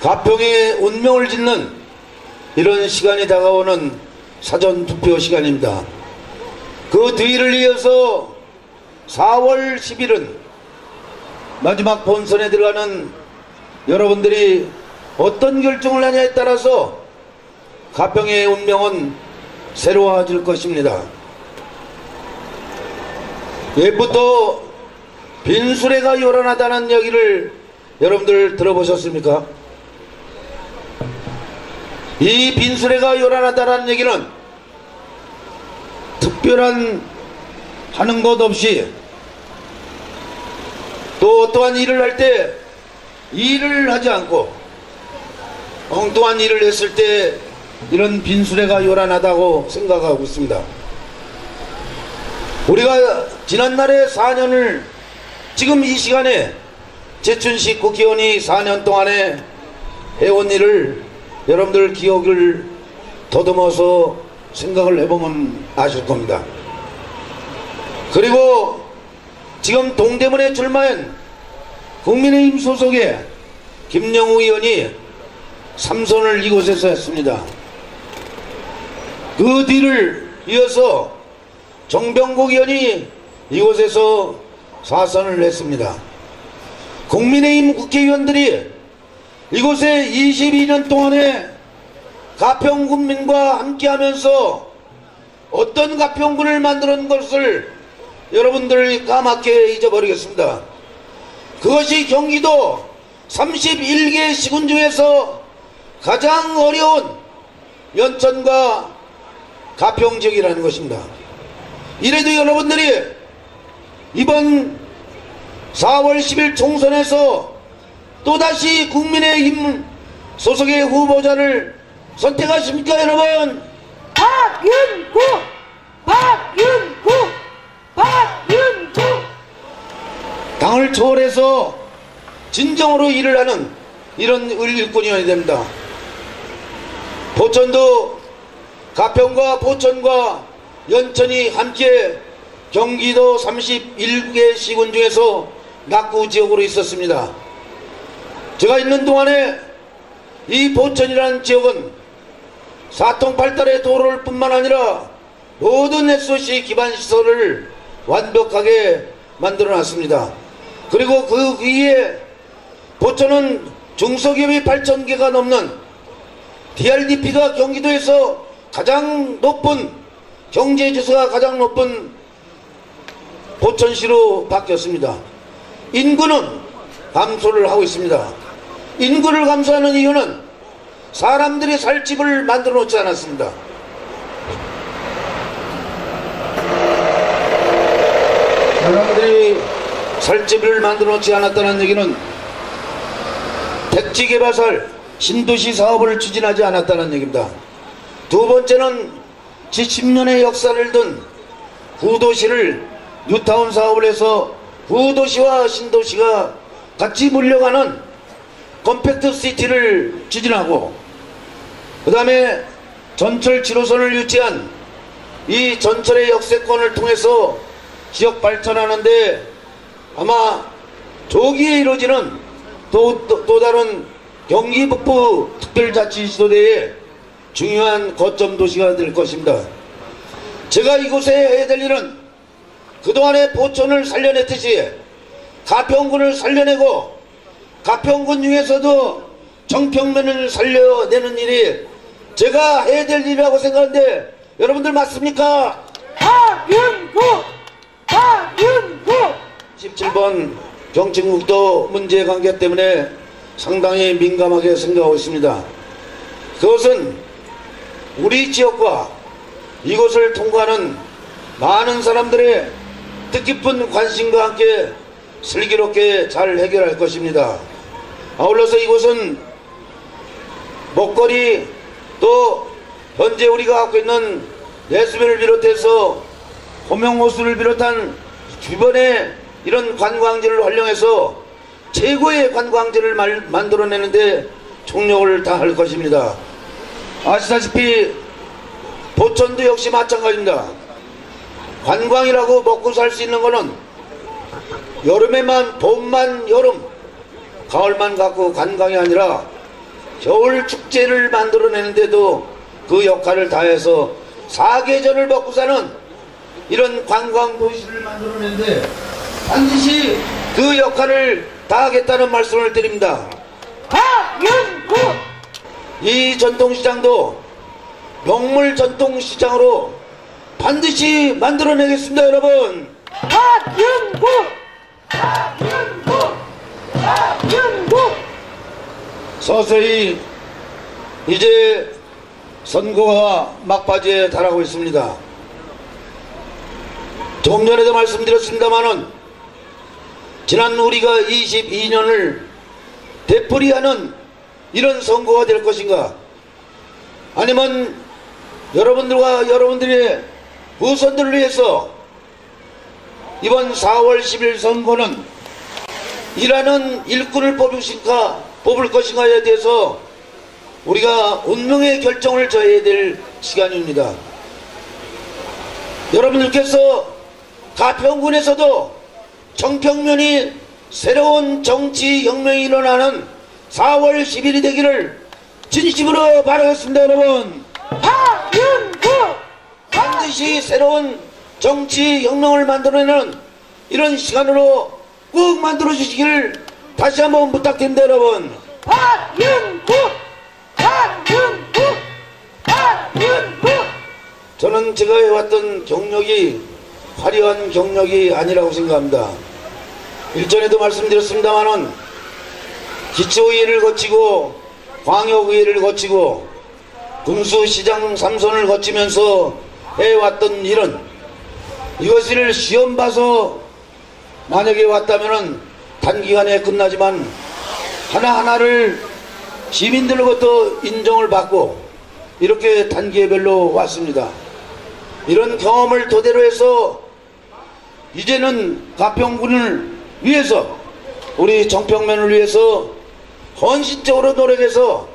가평의 운명을 짓는 이런 시간이 다가오는 사전투표 시간입니다. 그 뒤를 이어서 4월 10일은 마지막 본선에 들어가는 여러분들이 어떤 결정을 하냐에 따라서 가평의 운명은 새로워질 것입니다. 옛부터 빈수레가 요란하다는 얘기를 여러분들 들어보셨습니까? 이 빈수레가 요란하다는 얘기는 특별한 하는 것 없이 또 어떠한 일을 할 때 일을 하지 않고 엉뚱한 일을 했을 때 이런 빈수레가 요란하다고 생각하고 있습니다. 우리가 지난날의 4년을 지금 이 시간에 최춘식 국회의원이 4년 동안에 해온 일을 여러분들 기억을 더듬어서 생각을 해보면 아실 겁니다. 그리고 지금 동대문에 출마한 국민의힘 소속의 김영우 의원이 3선을 이곳에서 했습니다. 그 뒤를 이어서 정병국 의원이 이곳에서 4선을 했습니다. 국민의힘 국회의원들이 이곳에 22년 동안에 가평군민과 함께하면서 어떤 가평군을 만드는 것을 여러분들이 까맣게 잊어버리겠습니다. 그것이 경기도 31개 시군 중에서 가장 어려운 연천과 가평 지역이라는 것입니다. 이래도 여러분들이 이번 4월 10일 총선에서 또다시 국민의힘 소속의 후보자를 선택하십니까, 여러분? 박윤구! 박윤구! 박윤구! 당을 초월해서 진정으로 일을 하는 이런 일꾼이어야 됩니다. 포천도 가평과 포천과 연천이 함께 경기도 31개 시군 중에서 낙후 지역으로 있었습니다. 제가 있는 동안에 이 포천이라는 지역은 사통팔달의 도로를 뿐만 아니라 모든 SOC 기반 시설을 완벽하게 만들어 놨습니다. 그리고 그 위에 포천은 중소기업이 8,000개가 넘는 DRDP가 경기도에서 가장 높은 경제지수가 가장 높은 포천시로 바뀌었습니다. 인구는 감소를 하고 있습니다. 인구를 감소하는 이유는 사람들이 살 집을 만들어 놓지 않았습니다. 사람들이 살 집을 만들어 놓지 않았다는 얘기는 택지개발설 신도시 사업을 추진하지 않았다는 얘기입니다. 두 번째는 70년의 역사를 둔 구도시를 뉴타운 사업을 해서 구도시와 신도시가 같이 물려가는 컴팩트 시티를 추진하고, 그 다음에 전철 7호선을 유치한 이 전철의 역세권을 통해서 지역 발전하는데 아마 조기에 이루어지는 또 다른 경기 북부 특별자치지도대의 중요한 거점 도시가 될 것입니다. 제가 이곳에 해야 될 일은 그동안에 포천을 살려냈듯이 가평군을 살려내고 가평군 중에서도 정평면을 살려내는 일이 제가 해야 될 일이라고 생각하는데 여러분들 맞습니까? 박윤구! 박윤구! 17번 경칭국도 문제 관계 때문에 상당히 민감하게 생각하고 있습니다. 그것은 우리 지역과 이곳을 통과하는 많은 사람들의 뜻깊은 관심과 함께 슬기롭게 잘 해결할 것입니다. 아울러서 이곳은 먹거리, 또 현재 우리가 갖고 있는 내수변을 비롯해서 호명호수를 비롯한 주변에 이런 관광지를 활용해서 최고의 관광지를 만들어내는데 총력을 다할 것입니다. 아시다시피 포천도 역시 마찬가지입니다. 관광이라고 먹고 살 수 있는 거는 여름에만, 봄만 여름, 가을만 갖고 관광이 아니라 겨울 축제를 만들어내는데도 그 역할을 다해서 사계절을 먹고 사는 이런 관광 도시를 만들어내는데 반드시 그 역할을 다하겠다는 말씀을 드립니다. 박윤구 이 전통시장도 명물 전통시장으로 반드시 만들어내겠습니다, 여러분. 박윤구 박윤구 박윤구 서서히 이제 선거가 막바지에 달하고 있습니다. 조금 전에도 말씀드렸습니다마는 지난 우리가 22년을 되풀이하는 이런 선거가 될 것인가, 아니면 여러분들과 여러분들의 후손들을 위해서 이번 4월 10일 선거는 일하는 일꾼을 뽑을 것인가에 대해서 우리가 운명의 결정을 져야 될 시간입니다. 여러분들께서 가평군에서도 정평면이 새로운 정치 혁명이 일어나는 4월 10일이 되기를 진심으로 바라겠습니다, 여러분. 박윤구 반드시 새로운 정치 혁명을 만들어내는 이런 시간으로 꼭 만들어 주시기를 다시 한번 부탁드립니다, 여러분. 박윤구 박윤구 박윤구 저는 제가 해왔던 경력이 화려한 경력이 아니라고 생각합니다. 일전에도 말씀드렸습니다마는 기초의회를 거치고 광역의회를 거치고 금수시장 3선을 거치면서 해왔던 일은 이것을 시험 봐서 만약에 왔다면 단기간에 끝나지만 하나하나를 시민들로부터 인정을 받고 이렇게 단계별로 왔습니다. 이런 경험을 토대로 해서 이제는 가평군을 위해서, 우리 정평면을 위해서 헌신적으로 노력해서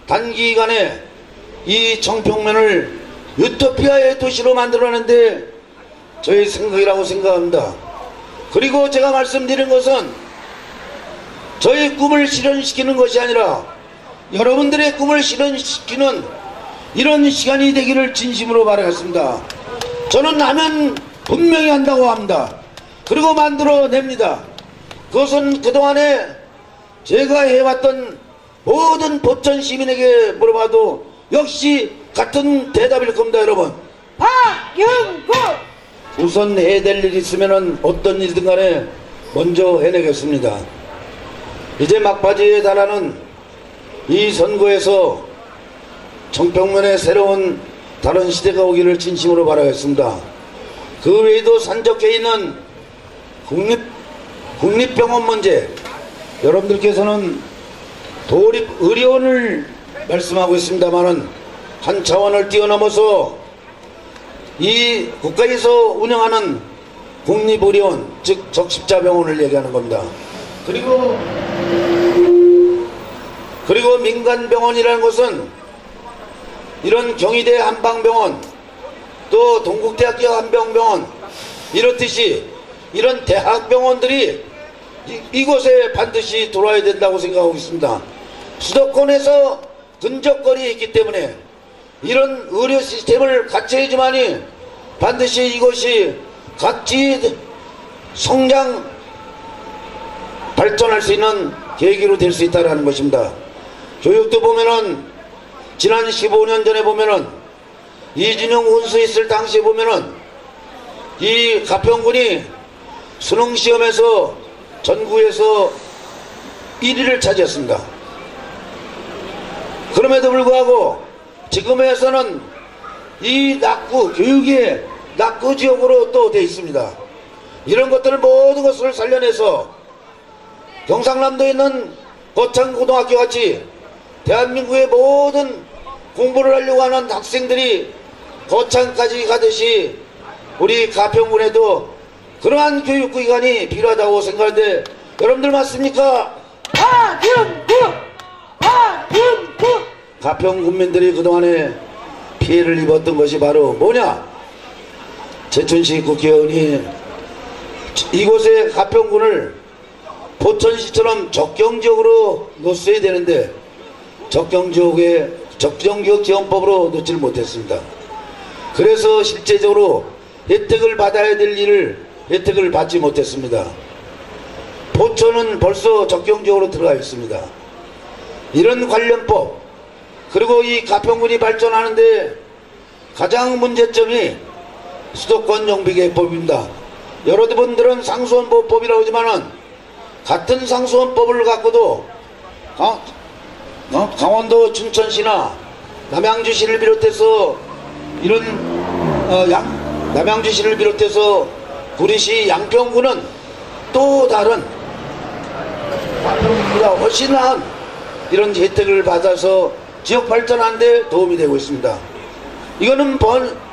단기간에 이 정평면을 유토피아의 도시로 만들어내는데 저희 생각이라고 생각합니다. 그리고 제가 말씀드린 것은 저희 꿈을 실현시키는 것이 아니라 여러분들의 꿈을 실현시키는 이런 시간이 되기를 진심으로 바라겠습니다. 저는 하면 분명히 한다고 합니다. 그리고 만들어냅니다. 그것은 그동안에 제가 해왔던 모든 포천 시민에게 물어봐도 역시 같은 대답일 겁니다, 여러분. 박윤구 우선 해야 될 일이 있으면 어떤 일든 간에 먼저 해내겠습니다. 이제 막바지에 달하는 이 선거에서 정평면에 새로운 다른 시대가 오기를 진심으로 바라겠습니다. 그 외에도 산적해 있는 국립병원 문제, 여러분들께서는 도립의료원을 말씀하고 있습니다마는 한 차원을 뛰어넘어서 이 국가에서 운영하는 국립의료원, 즉 적십자병원을 얘기하는 겁니다. 그리고 민간병원이라는 것은 이런 경희대 한방병원, 또 동국대학교 한방병원 이렇듯이 이런 대학병원들이 이곳에 반드시 들어와야 된다고 생각하고 있습니다. 수도권에서 근접거리에 있기 때문에 이런 의료 시스템을 같이 해야지만이 반드시 이것이 같이 성장 발전할 수 있는 계기로 될 수 있다는 것입니다. 교육도 보면은 지난 15년 전에 보면은 이진용 운수 있을 당시에 보면은 이 가평군이 수능시험에서 전국에서 1위를 차지했습니다. 그럼에도 불구하고 지금에서는 이 낙구, 교육의 낙구 지역으로 또 되어 있습니다. 이런 것들을 모든 것을 살려내서 경상남도에 있는 거창고등학교 같이 대한민국의 모든 공부를 하려고 하는 학생들이 거창까지 가듯이 우리 가평군에도 그러한 교육기관이 필요하다고 생각하는데 여러분들 맞습니까? 박윤구 박윤구 가평 군민들이 그동안에 피해를 입었던 것이 바로 뭐냐? 최춘식 국회의원이 이곳에 가평군을 포천시처럼 적경지역으로 놓았어야 되는데 적정지역 지원법으로 넣지를 못했습니다. 그래서 실제적으로 혜택을 받아야 될 일을 혜택을 받지 못했습니다. 포천은 벌써 적정지역으로 들어가 있습니다. 이런 관련법, 그리고 이 가평군이 발전하는데 가장 문제점이 수도권 정비계획법입니다. 여러분들은 상수원법이라고 하지만은 같은 상수원법을 갖고도 강원도 춘천시나 남양주시를 비롯해서 남양주시를 비롯해서 구리시 양평군은 또 다른 가평군보다 훨씬 나은 이런 혜택을 받아서 지역 발전하는 데 도움이 되고 있습니다. 이거는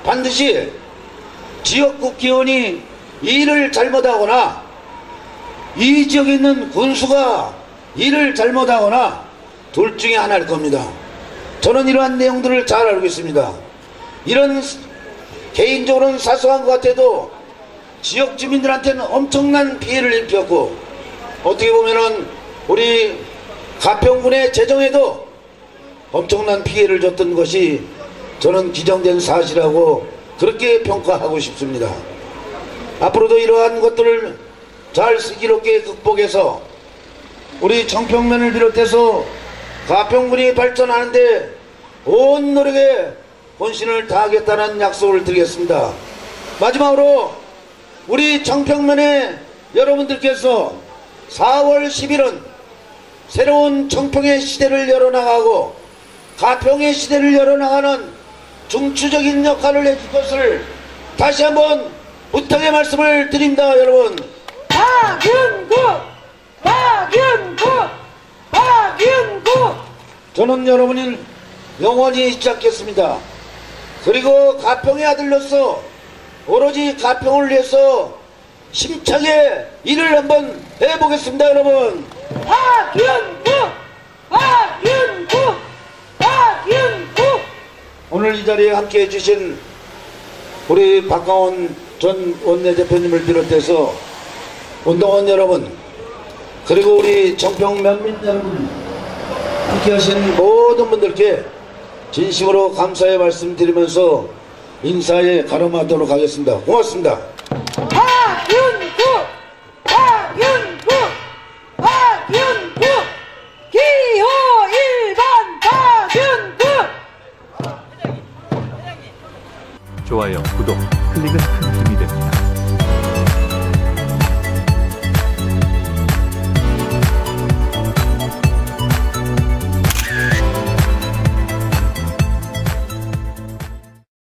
반드시 지역 국회의원이 일을 잘못하거나 이 지역에 있는 군수가 일을 잘못하거나 둘 중에 하나일 겁니다. 저는 이러한 내용들을 잘 알고 있습니다. 이런 개인적으로는 사소한 것 같아도 지역 주민들한테는 엄청난 피해를 입혔고, 어떻게 보면은 우리 가평군의 재정에도 엄청난 피해를 줬던 것이 저는 기정된 사실이라고 그렇게 평가하고 싶습니다. 앞으로도 이러한 것들을 잘 슬기롭게 극복해서 우리 청평면을 비롯해서 가평군이 발전하는데 온 노력에 혼신을 다하겠다는 약속을 드리겠습니다. 마지막으로 우리 청평면에 여러분들께서 4월 10일은 새로운 청평의 시대를 열어나가고 가평의 시대를 열어나가는 중추적인 역할을 해줄 것을 다시 한번 부탁의 말씀을 드립니다. 여러분, 박윤구 저는 여러분을 영원히 잊지 않겠습니다. 그리고 가평의 아들로서 오로지 가평을 위해서 힘차게 일을 한번 해보겠습니다. 여러분, 박윤구 오늘 이 자리에 함께 해주신 우리 박강원 전 원내대표님을 비롯해서 운동원 여러분, 그리고 우리 청평 면민 여러분, 함께 하신 모든 분들께 진심으로 감사의 말씀 드리면서 인사에 가름하도록 하겠습니다. 고맙습니다.